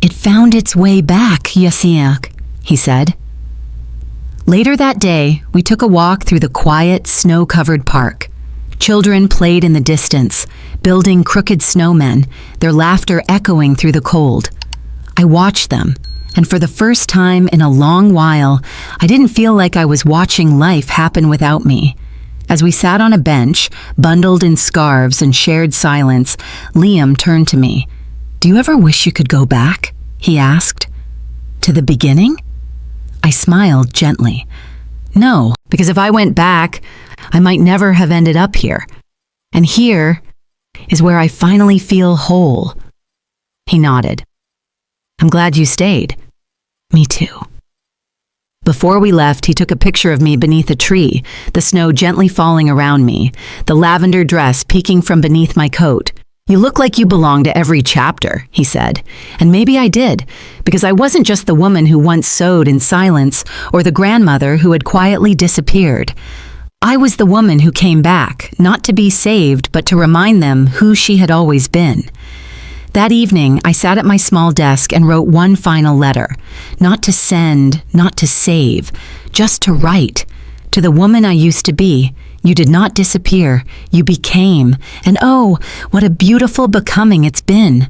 "It found its way back, Yasiak," he said. Later that day, we took a walk through the quiet, snow-covered park. Children played in the distance, building crooked snowmen, their laughter echoing through the cold. I watched them, and for the first time in a long while, I didn't feel like I was watching life happen without me. As we sat on a bench, bundled in scarves and shared silence, Liam turned to me. "Do you ever wish you could go back?" he asked. "To the beginning?" I smiled gently. "No, because if I went back, I might never have ended up here. And here is where I finally feel whole." He nodded. "I'm glad you stayed." "Me too." Before we left, he took a picture of me beneath a tree, the snow gently falling around me, the lavender dress peeking from beneath my coat. "You look like you belong to every chapter," he said. And maybe I did, because I wasn't just the woman who once sewed in silence or the grandmother who had quietly disappeared. I was the woman who came back, not to be saved, but to remind them who she had always been. That evening, I sat at my small desk and wrote one final letter. Not to send, not to save, just to write. To the woman I used to be, you did not disappear, you became. And oh, what a beautiful becoming it's been.